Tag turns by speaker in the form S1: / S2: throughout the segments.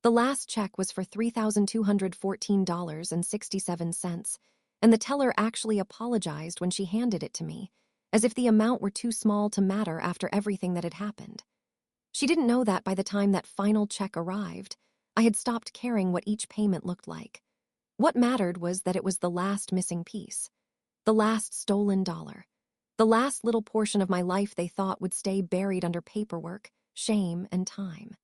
S1: The last check was for $3,214.67, and the teller actually apologized when she handed it to me, as if the amount were too small to matter after everything that had happened. She didn't know that by the time that final check arrived, I had stopped caring what each payment looked like. What mattered was that it was the last missing piece, the last stolen dollar, the last little portion of my life they thought would stay buried under paperwork, shame, and time.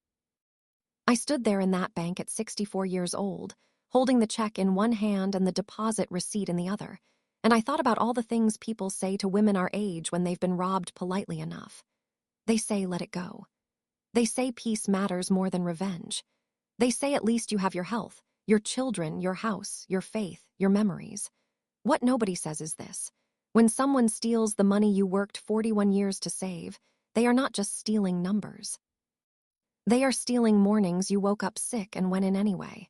S1: I stood there in that bank at 64 years old, holding the check in one hand and the deposit receipt in the other, and I thought about all the things people say to women our age when they've been robbed politely enough. They say let it go. They say peace matters more than revenge. They say at least you have your health, your children, your house, your faith, your memories. What nobody says is this: when someone steals the money you worked 41 years to save, they are not just stealing numbers. They are stealing mornings you woke up sick and went in anyway.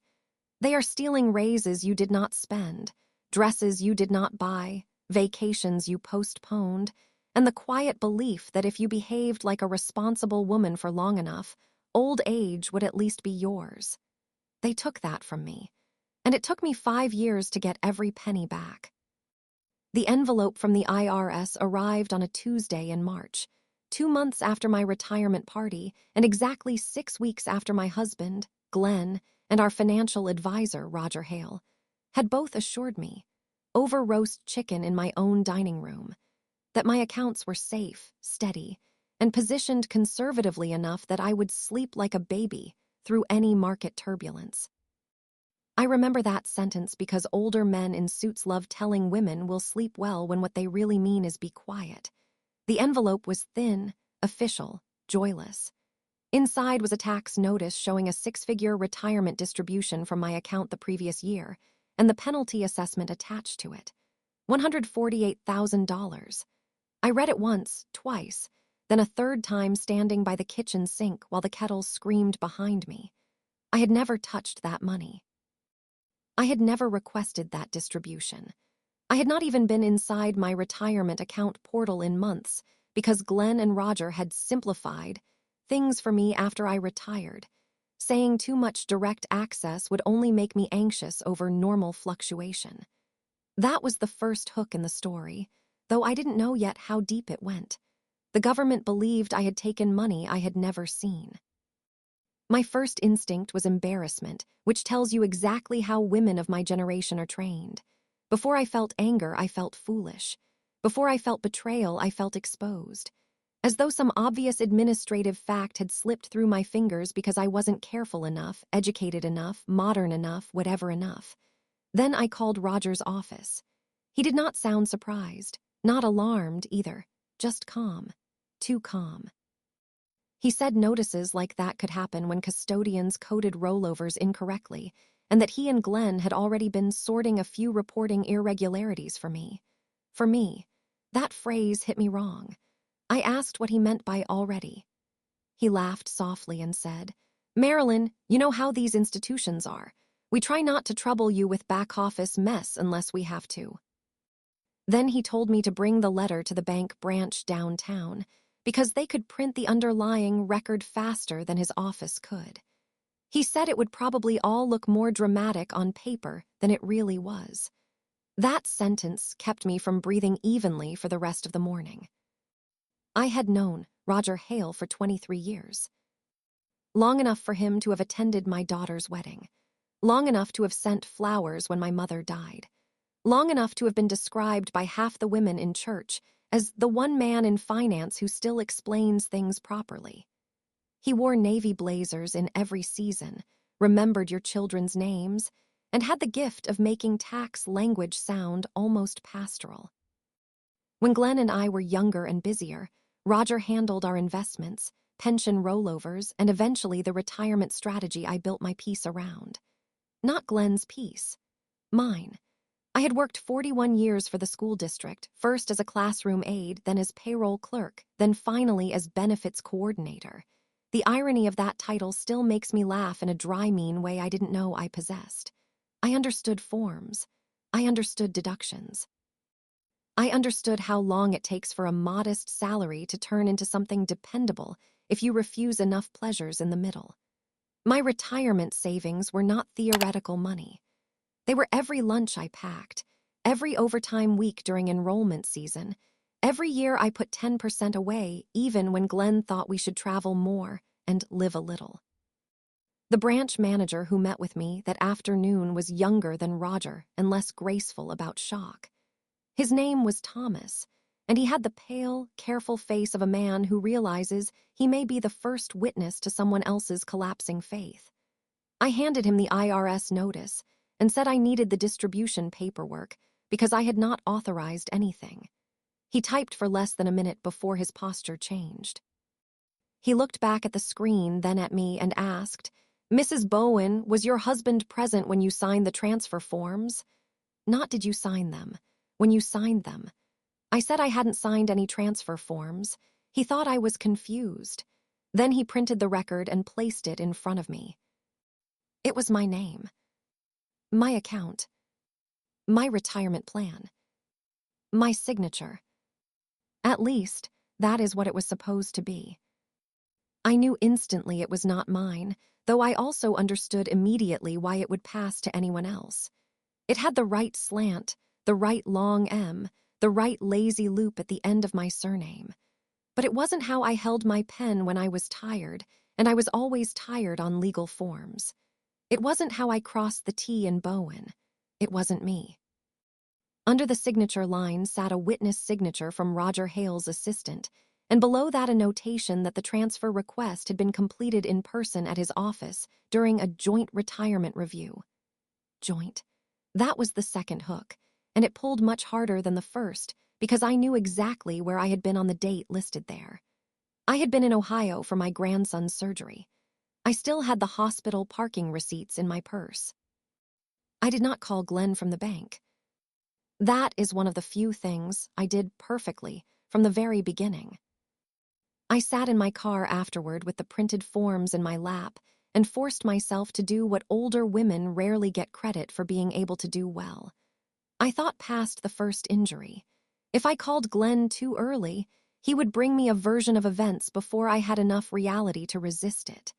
S1: They are stealing raises you did not spend, dresses you did not buy, vacations you postponed, and the quiet belief that if you behaved like a responsible woman for long enough, old age would at least be yours. They took that from me, and it took me 5 years to get every penny back. The envelope from the IRS arrived on a Tuesday in March, 2 months after my retirement party and exactly 6 weeks after my husband, Glenn, and our financial advisor, Roger Hale, had both assured me, over roast chicken in my own dining room, that my accounts were safe, steady, and positioned conservatively enough that I would sleep like a baby through any market turbulence. I remember that sentence because older men in suits love telling women we'll sleep well when what they really mean is be quiet. The envelope was thin, official, joyless. Inside was a tax notice showing a 6-figure retirement distribution from my account the previous year, and the penalty assessment attached to it, $148,000. I read it once, twice, then a third time standing by the kitchen sink while the kettle screamed behind me. I had never touched that money. I had never requested that distribution. I had not even been inside my retirement account portal in months because Glenn and Roger had simplified things for me after I retired, saying too much direct access would only make me anxious over normal fluctuation. That was the first hook in the story, though I didn't know yet how deep it went. The government believed I had taken money I had never seen. My first instinct was embarrassment, which tells you exactly how women of my generation are trained. Before I felt anger, I felt foolish. Before I felt betrayal, I felt exposed. As though some obvious administrative fact had slipped through my fingers because I wasn't careful enough, educated enough, modern enough, whatever enough. Then I called Roger's office. He did not sound surprised, not alarmed either, just calm, too calm. He said notices like that could happen when custodians coded rollovers incorrectly, and that he and Glenn had already been sorting a few reporting irregularities for me. For me, that phrase hit me wrong. I asked what he meant by already. He laughed softly and said, "Marilyn, you know how these institutions are. We try not to trouble you with back-office mess unless we have to." Then he told me to bring the letter to the bank branch downtown, because they could print the underlying record faster than his office could. He said it would probably all look more dramatic on paper than it really was. That sentence kept me from breathing evenly for the rest of the morning. I had known Roger Hale for 23 years. Long enough for him to have attended my daughter's wedding. Long enough to have sent flowers when my mother died. Long enough to have been described by half the women in church as the one man in finance who still explains things properly. He wore navy blazers in every season, remembered your children's names, and had the gift of making tax language sound almost pastoral. When Glenn and I were younger and busier, Roger handled our investments, pension rollovers, and eventually the retirement strategy I built my piece around. Not Glenn's piece, mine. I had worked 41 years for the school district, first as a classroom aide, then as payroll clerk, then finally as benefits coordinator. The irony of that title still makes me laugh in a dry, mean way I didn't know I possessed. I understood forms. I understood deductions. I understood how long it takes for a modest salary to turn into something dependable if you refuse enough pleasures in the middle. My retirement savings were not theoretical money. They were every lunch I packed, every overtime week during enrollment season, every year I put 10% away, even when Glenn thought we should travel more and live a little. The branch manager who met with me that afternoon was younger than Roger and less graceful about shock. His name was Thomas, and he had the pale, careful face of a man who realizes he may be the first witness to someone else's collapsing faith. I handed him the IRS notice and said I needed the distribution paperwork because I had not authorized anything. He typed for less than a minute before his posture changed. He looked back at the screen, then at me, and asked, "Mrs. Bowen, was your husband present when you signed the transfer forms?" "Not did you sign them. When you signed them." I said I hadn't signed any transfer forms. He thought I was confused. Then he printed the record and placed it in front of me. It was my name, my account, my retirement plan, my signature. At least, that is what it was supposed to be. I knew instantly it was not mine, though I also understood immediately why it would pass to anyone else. It had the right slant, the right long M, the right lazy loop at the end of my surname. But it wasn't how I held my pen when I was tired, and I was always tired on legal forms. It wasn't how I crossed the T in Bowen. It wasn't me. Under the signature line sat a witness signature from Roger Hale's assistant, and below that a notation that the transfer request had been completed in person at his office during a joint retirement review. Joint. That was the second hook, and it pulled much harder than the first because I knew exactly where I had been on the date listed there. I had been in Ohio for my grandson's surgery. I still had the hospital parking receipts in my purse. I did not call Glenn from the bank. That is one of the few things I did perfectly from the very beginning. I sat in my car afterward with the printed forms in my lap and forced myself to do what older women rarely get credit for being able to do well. I thought past the first injury. If I called Glenn too early, he would bring me a version of events before I had enough reality to resist it.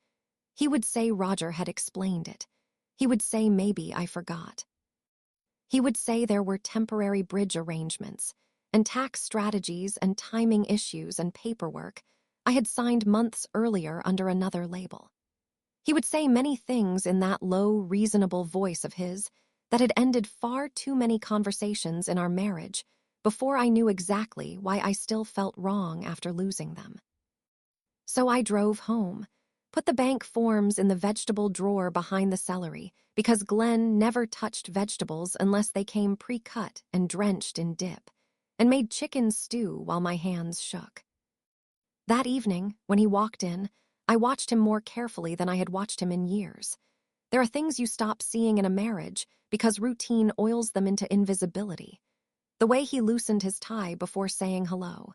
S1: He would say Roger had explained it. He would say maybe I forgot. He would say there were temporary bridge arrangements and tax strategies and timing issues and paperwork I had signed months earlier under another label. He would say many things in that low, reasonable voice of his that had ended far too many conversations in our marriage before I knew exactly why I still felt wrong after losing them. So I drove home, put the bank forms in the vegetable drawer behind the celery because Glenn never touched vegetables unless they came pre-cut and drenched in dip, and made chicken stew while my hands shook. That evening, when he walked in, I watched him more carefully than I had watched him in years. There are things you stop seeing in a marriage because routine oils them into invisibility. The way he loosened his tie before saying hello.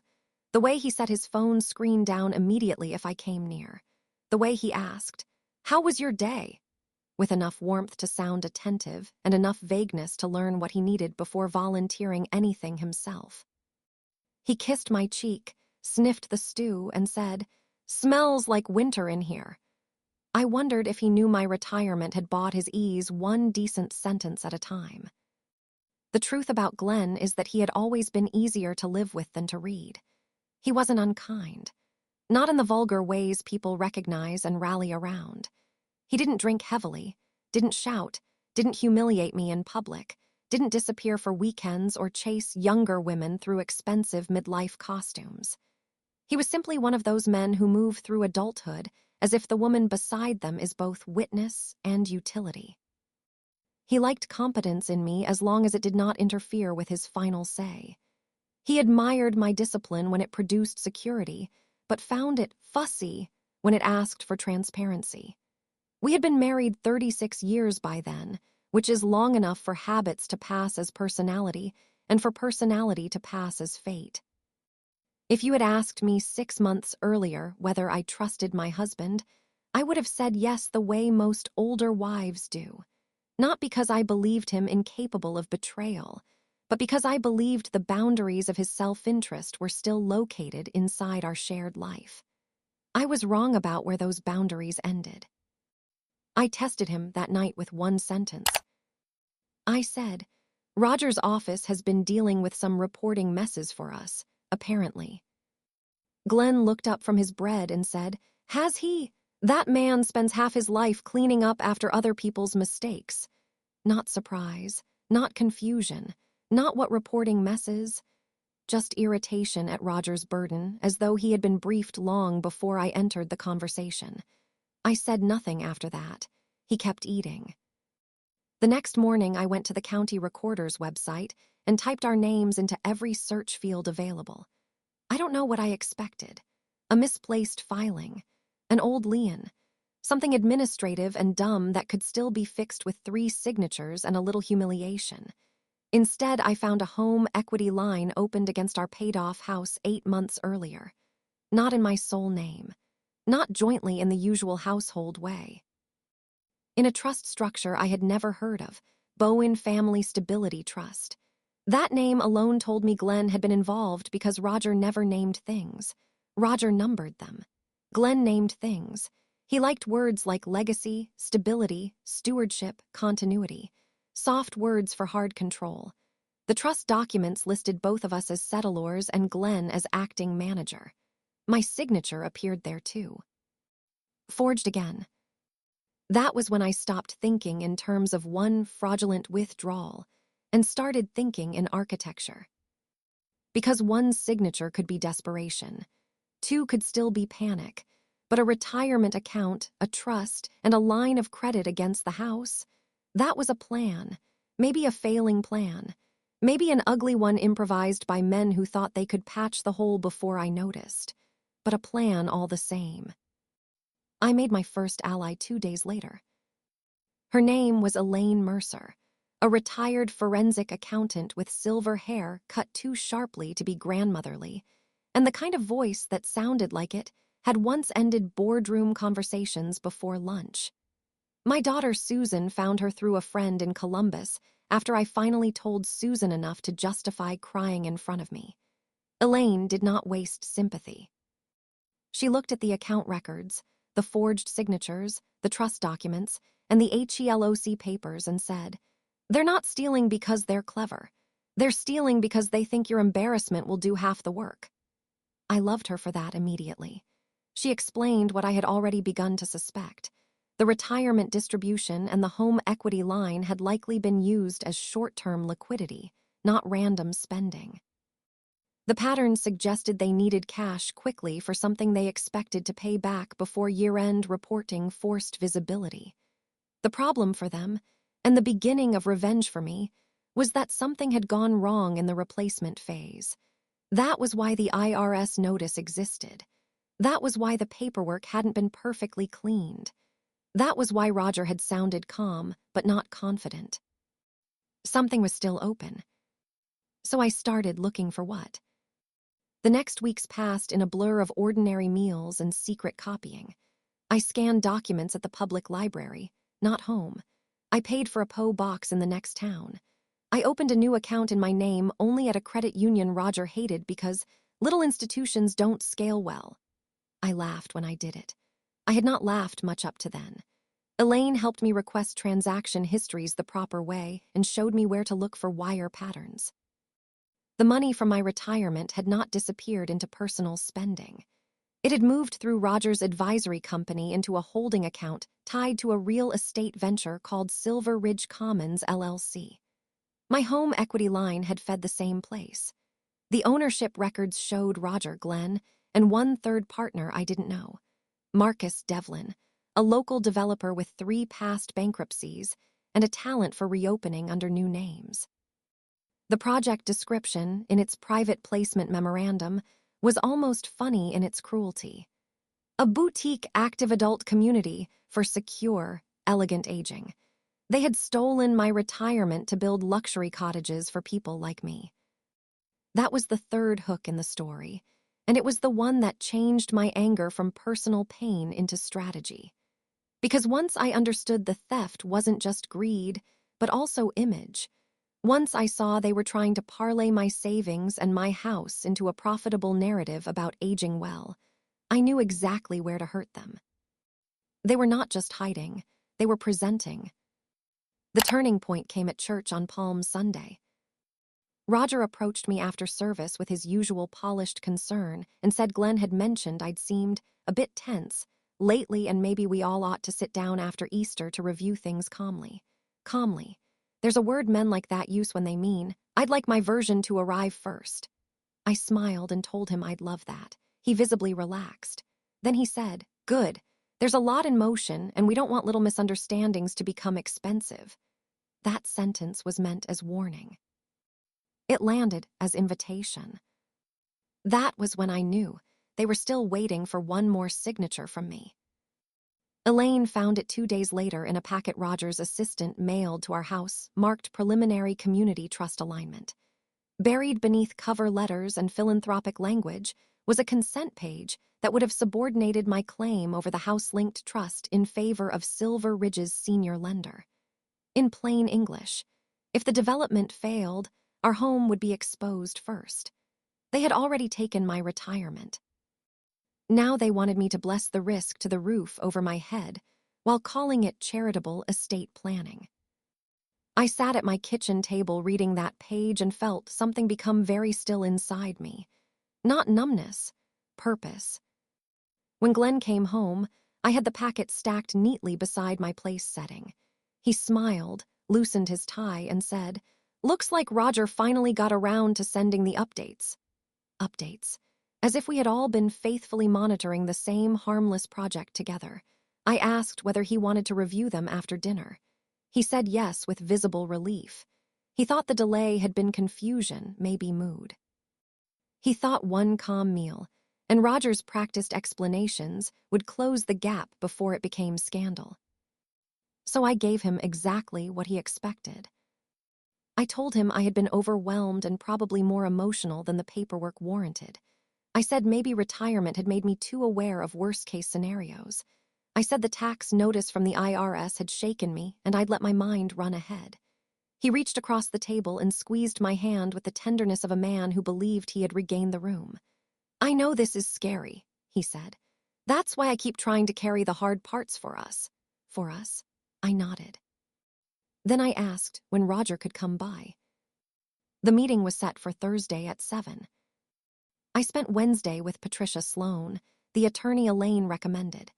S1: The way he set his phone screen down immediately if I came near. The way he asked, "How was your day?" with enough warmth to sound attentive and enough vagueness to learn what he needed before volunteering anything himself. He kissed my cheek, sniffed the stew, and said, "Smells like winter in here." I wondered if he knew my retirement had bought his ease one decent sentence at a time. The truth about Glenn is that he had always been easier to live with than to read. He wasn't unkind. Not in the vulgar ways people recognize and rally around. He didn't drink heavily, didn't shout, didn't humiliate me in public, didn't disappear for weekends or chase younger women through expensive midlife costumes. He was simply one of those men who move through adulthood as if the woman beside them is both witness and utility. He liked competence in me as long as it did not interfere with his final say. He admired my discipline when it produced security, but found it fussy when it asked for transparency. We had been married 36 years by then, which is long enough for habits to pass as personality and for personality to pass as fate. If you had asked me 6 months earlier whether I trusted my husband, I would have said yes the way most older wives do. Not because I believed him incapable of betrayal, but because I believed the boundaries of his self-interest were still located inside our shared life. I was wrong about where those boundaries ended. I tested him that night with one sentence. I said, Roger's office has been dealing with some reporting messes for us, apparently. Glenn looked up from his bread and said, Has he? That man spends half his life cleaning up after other people's mistakes. Not surprise, not confusion, not what reporting messes, just irritation at Roger's burden, as though he had been briefed long before I entered the conversation. I said nothing after that. He kept eating. The next morning, I went to the county recorder's website and typed our names into every search field available. I don't know what I expected. A misplaced filing, an old lien, something administrative and dumb that could still be fixed with 3 signatures and a little humiliation. Instead, I found a home equity line opened against our paid-off house 8 months earlier. Not in my sole name. Not jointly in the usual household way. In a trust structure I had never heard of, Bowen Family Stability Trust. That name alone told me Glenn had been involved because Roger never named things. Roger numbered them. Glenn named things. He liked words like legacy, stability, stewardship, continuity. Soft words for hard control. The trust documents listed both of us as settlors and Glenn as acting manager. My signature appeared there too. Forged again. That was when I stopped thinking in terms of one fraudulent withdrawal and started thinking in architecture. Because one signature could be desperation, 2 could still be panic, but a retirement account, a trust, and a line of credit against the house, that was a plan, maybe a failing plan, maybe an ugly one improvised by men who thought they could patch the hole before I noticed, but a plan all the same. I made my first ally 2 days later. Her name was Elaine Mercer, a retired forensic accountant with silver hair cut too sharply to be grandmotherly, and the kind of voice that sounded like it had once ended boardroom conversations before lunch. My daughter Susan found her through a friend in Columbus after I finally told Susan enough to justify crying in front of me. Elaine did not waste sympathy. She looked at the account records, the forged signatures, the trust documents, and the HELOC papers and said, They're not stealing because they're clever. They're stealing because they think your embarrassment will do half the work. I loved her for that immediately. She explained what I had already begun to suspect. The retirement distribution and the home equity line had likely been used as short-term liquidity, not random spending. The pattern suggested they needed cash quickly for something they expected to pay back before year-end reporting forced visibility. The problem for them, and the beginning of revenge for me, was that something had gone wrong in the replacement phase. That was why the IRS notice existed. That was why the paperwork hadn't been perfectly cleaned. That was why Roger had sounded calm, but not confident. Something was still open. So I started looking for what? The next weeks passed in a blur of ordinary meals and secret copying. I scanned documents at the public library, not home. I paid for a PO box in the next town. I opened a new account in my name only at a credit union Roger hated because little institutions don't scale well. I laughed when I did it. I had not laughed much up to then. Elaine helped me request transaction histories the proper way and showed me where to look for wire patterns. The money from my retirement had not disappeared into personal spending. It had moved through Roger's advisory company into a holding account tied to a real estate venture called Silver Ridge Commons, LLC. My home equity line had fed the same place. The ownership records showed Roger Glenn and one third partner I didn't know, Marcus Devlin, a local developer with 3 past bankruptcies and a talent for reopening under new names. The project description, in its private placement memorandum, was almost funny in its cruelty. A boutique active adult community for secure, elegant aging. They had stolen my retirement to build luxury cottages for people like me. That was the third hook in the story, and it was the one that changed my anger from personal pain into strategy. Because once I understood the theft wasn't just greed, but also image. Once I saw they were trying to parlay my savings and my house into a profitable narrative about aging well, I knew exactly where to hurt them. They were not just hiding, They were presenting. The turning point came at church on Palm Sunday. Roger approached me after service with his usual polished concern and said Glenn had mentioned I'd seemed a bit tense lately and maybe we all ought to sit down after Easter to review things calmly. Calmly. There's a word men like that use when they mean, I'd like my version to arrive first. I smiled and told him I'd love that. He visibly relaxed. Then he said, good. There's a lot in motion and we don't want little misunderstandings to become expensive. That sentence was meant as warning. It landed as invitation. That was when I knew they were still waiting for one more signature from me. Elaine found it 2 days later in a packet Roger's assistant mailed to our house, marked Preliminary Community Trust Alignment. Buried beneath cover letters and philanthropic language was a consent page that would have subordinated my claim over the house-linked trust in favor of Silver Ridge's senior lender. In plain English, if the development failed, our home would be exposed first. They had already taken my retirement. Now they wanted me to bless the risk to the roof over my head while calling it charitable estate planning. I sat at my kitchen table reading that page and felt something become very still inside me. Not numbness, purpose. When Glenn came home, I had the packet stacked neatly beside my place setting. He smiled, loosened his tie, and said, looks like Roger finally got around to sending the updates. Updates. As if we had all been faithfully monitoring the same harmless project together. I asked whether he wanted to review them after dinner. He said yes with visible relief. He thought the delay had been confusion, maybe mood. He thought one calm meal, and Roger's practiced explanations would close the gap before it became scandal. So I gave him exactly what he expected. I told him I had been overwhelmed and probably more emotional than the paperwork warranted. I said maybe retirement had made me too aware of worst-case scenarios. I said the tax notice from the IRS had shaken me and I'd let my mind run ahead. He reached across the table and squeezed my hand with the tenderness of a man who believed he had regained the room. I know this is scary, he said. That's why I keep trying to carry the hard parts for us. For us? I nodded. Then I asked when Roger could come by. The meeting was set for Thursday at 7. I spent Wednesday with Patricia Sloan, the attorney Elaine recommended.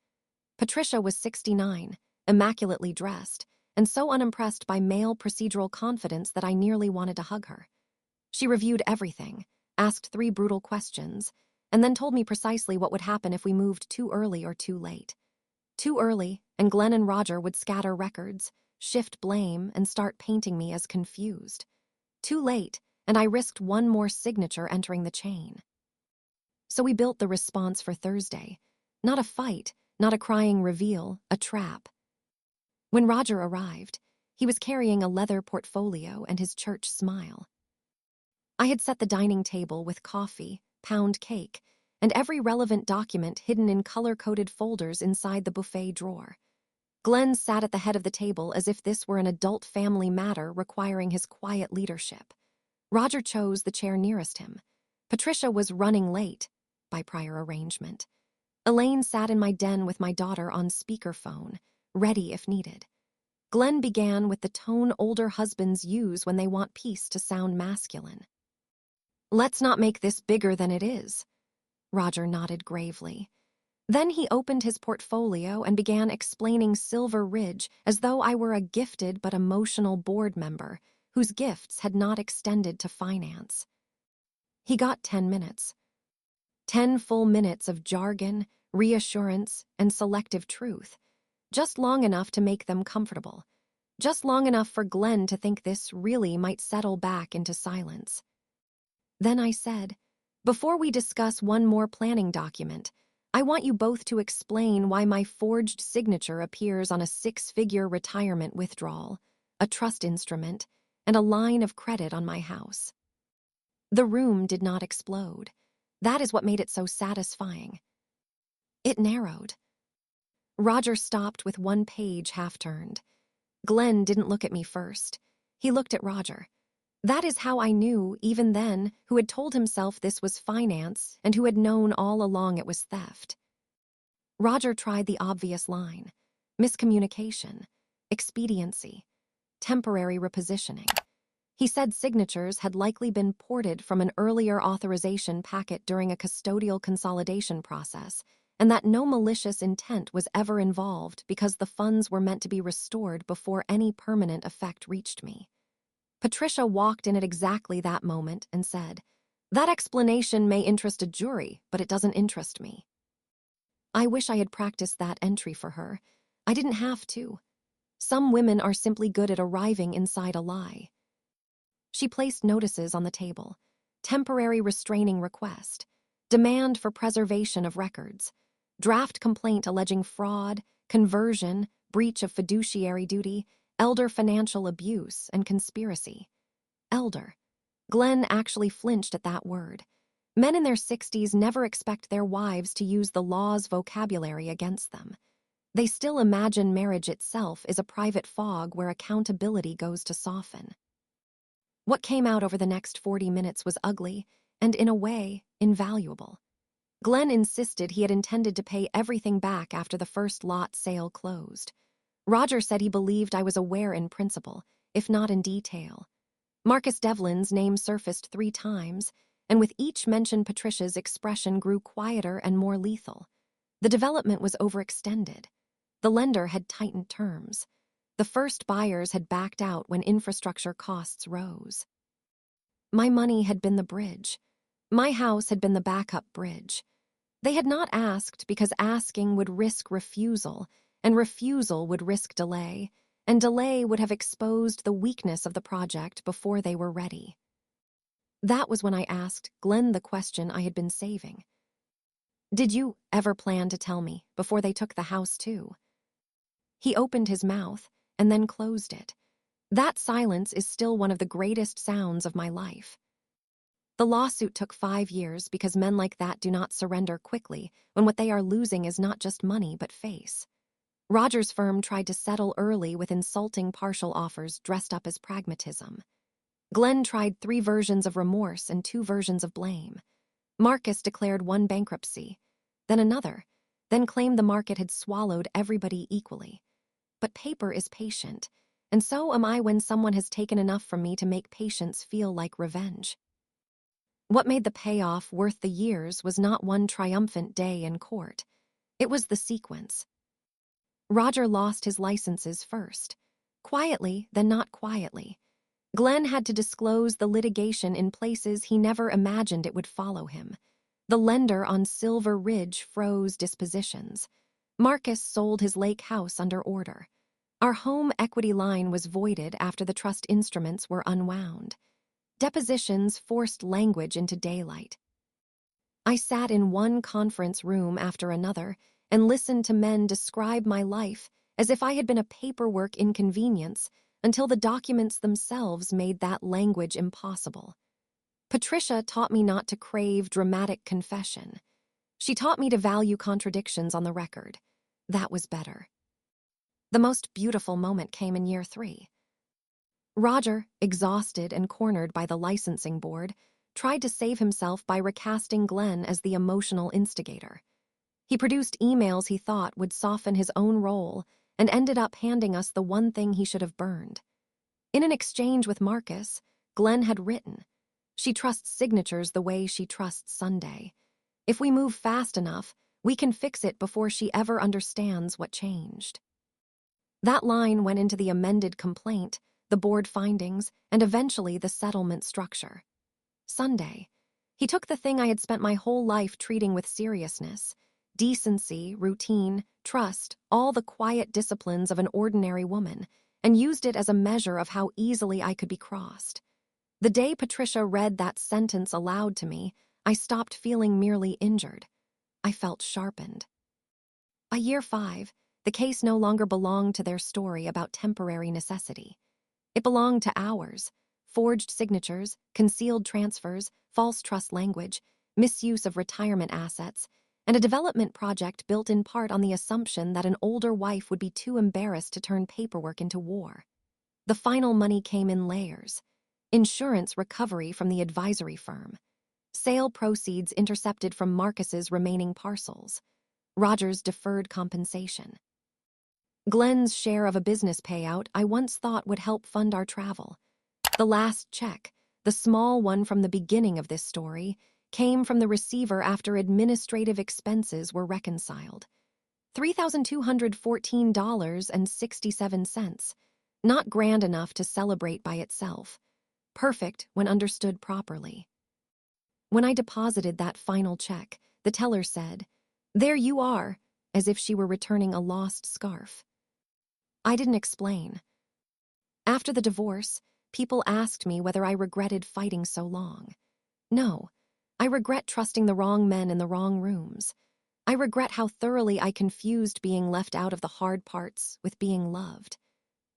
S1: Patricia was 69, immaculately dressed, and so unimpressed by male procedural confidence that I nearly wanted to hug her. She reviewed everything, asked 3 brutal questions, and then told me precisely what would happen if we moved too early or too late. Too early, and Glenn and Roger would scatter records, shift blame, and start painting me as confused. Too late, and I risked one more signature entering the chain. So we built the response for Thursday. Not a fight, not a crying reveal, a trap. When Roger arrived, he was carrying a leather portfolio and his church smile. I had set the dining table with coffee, pound cake, and every relevant document hidden in color-coded folders inside the buffet drawer. Glenn sat at the head of the table as if this were an adult family matter requiring his quiet leadership. Roger chose the chair nearest him. Patricia was running late, by prior arrangement. Elaine sat in my den with my daughter on speakerphone, ready if needed. Glenn began with the tone older husbands use when they want peace to sound masculine. Let's not make this bigger than it is. Roger nodded gravely. Then he opened his portfolio and began explaining Silver Ridge as though I were a gifted but emotional board member whose gifts had not extended to finance. He got 10 minutes. 10 full minutes of jargon, reassurance, and selective truth. Just long enough to make them comfortable. Just long enough for Glenn to think this really might settle back into silence. Then I said, before we discuss one more planning document, I want you both to explain why my forged signature appears on a 6-figure retirement withdrawal, a trust instrument, and a line of credit on my house. The room did not explode. That is what made it so satisfying. It narrowed. Roger stopped with one page half-turned. Glenn didn't look at me first. He looked at Roger. That is how I knew, even then, who had told himself this was finance and who had known all along it was theft. Roger tried the obvious line. Miscommunication. expediency, temporary repositioning. He said signatures had likely been ported from an earlier authorization packet during a custodial consolidation process, and that no malicious intent was ever involved because the funds were meant to be restored before any permanent effect reached me. Patricia walked in at exactly that moment and said, "That explanation may interest a jury, but it doesn't interest me." I wish I had practiced that entry for her. I didn't have to. Some women are simply good at arriving inside a lie. She placed notices on the table. Temporary restraining request. Demand for preservation of records. Draft complaint alleging fraud, conversion, breach of fiduciary duty, elder financial abuse, and conspiracy. Elder. Glenn actually flinched at that word. Men in their 60s never expect their wives to use the law's vocabulary against them. They still imagine marriage itself is a private fog where accountability goes to soften. What came out over the next 40 minutes was ugly and, in a way, invaluable. Glenn insisted he had intended to pay everything back after the first lot sale closed. Roger said he believed I was aware in principle, if not in detail. Marcus Devlin's name surfaced 3 times, and with each mention Patricia's expression grew quieter and more lethal. The development was overextended. The lender had tightened terms. The first buyers had backed out when infrastructure costs rose. My money had been the bridge. My house had been the backup bridge. They had not asked because asking would risk refusal, and refusal would risk delay, and delay would have exposed the weakness of the project before they were ready. That was when I asked Glenn the question I had been saving. "Did you ever plan to tell me before they took the house too?" He opened his mouth and then closed it. That silence is still one of the greatest sounds of my life. The lawsuit took 5 years because men like that do not surrender quickly when what they are losing is not just money but face. Roger's firm tried to settle early with insulting partial offers dressed up as pragmatism. Glenn tried 3 versions of remorse and 2 versions of blame. Marcus declared one bankruptcy, then another, then claimed the market had swallowed everybody equally. But paper is patient, and so am I when someone has taken enough from me to make patience feel like revenge. What made the payoff worth the years was not one triumphant day in court. It was the sequence. Roger lost his licenses first. Quietly, then not quietly. Glenn had to disclose the litigation in places he never imagined it would follow him. The lender on Silver Ridge froze dispositions. Marcus sold his lake house under order. Our home equity line was voided after the trust instruments were unwound. Depositions forced language into daylight. I sat in one conference room after another and listened to men describe my life as if I had been a paperwork inconvenience until the documents themselves made that language impossible. Patricia taught me not to crave dramatic confession. She taught me to value contradictions on the record. That was better. The most beautiful moment came in year 3. Roger, exhausted and cornered by the licensing board, tried to save himself by recasting Glenn as the emotional instigator. He produced emails he thought would soften his own role and ended up handing us the one thing he should have burned. In an exchange with Marcus, Glenn had written, "She trusts signatures the way she trusts Sunday. If we move fast enough, we can fix it before she ever understands what changed." That line went into the amended complaint, the board findings, and eventually the settlement structure. Sunday. He took the thing I had spent my whole life treating with seriousness, decency, routine, trust, all the quiet disciplines of an ordinary woman, and used it as a measure of how easily I could be crossed. The day Patricia read that sentence aloud to me, I stopped feeling merely injured. I felt sharpened. By year 5, the case no longer belonged to their story about temporary necessity. It belonged to ours. Forged signatures, concealed transfers, false trust language, misuse of retirement assets, and a development project built in part on the assumption that an older wife would be too embarrassed to turn paperwork into war. The final money came in layers. Insurance recovery from the advisory firm. Sale proceeds intercepted from Marcus's remaining parcels. Roger's deferred compensation. Glenn's share of a business payout I once thought would help fund our travel. The last check, the small one from the beginning of this story, came from the receiver after administrative expenses were reconciled. $3,214.67. Not grand enough to celebrate by itself. Perfect when understood properly. When I deposited that final check, the teller said, "There you are," as if she were returning a lost scarf. I didn't explain. After the divorce, people asked me whether I regretted fighting so long. No, I regret trusting the wrong men in the wrong rooms. I regret how thoroughly I confused being left out of the hard parts with being loved.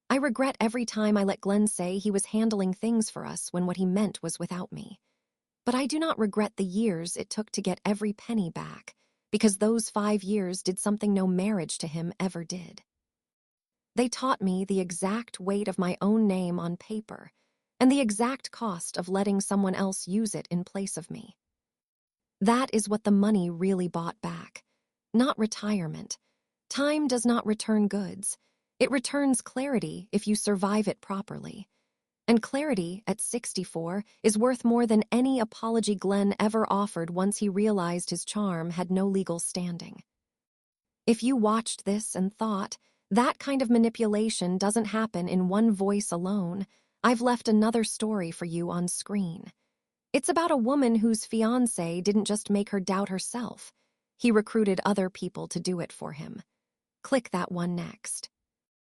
S1: I regret every time I let Glenn say he was handling things for us when what he meant was without me. But I do not regret the years it took to get every penny back, because those 5 years did something no marriage to him ever did. They taught me the exact weight of my own name on paper and the exact cost of letting someone else use it in place of me. That is what the money really bought back, not retirement. Time does not return goods. It returns clarity if you survive it properly. And clarity, at 64, is worth more than any apology Glenn ever offered once he realized his charm had no legal standing. If you watched this and thought, that kind of manipulation doesn't happen in one voice alone, I've left another story for you on screen. It's about a woman whose fiancé didn't just make her doubt herself. He recruited other people to do it for him. Click that one next.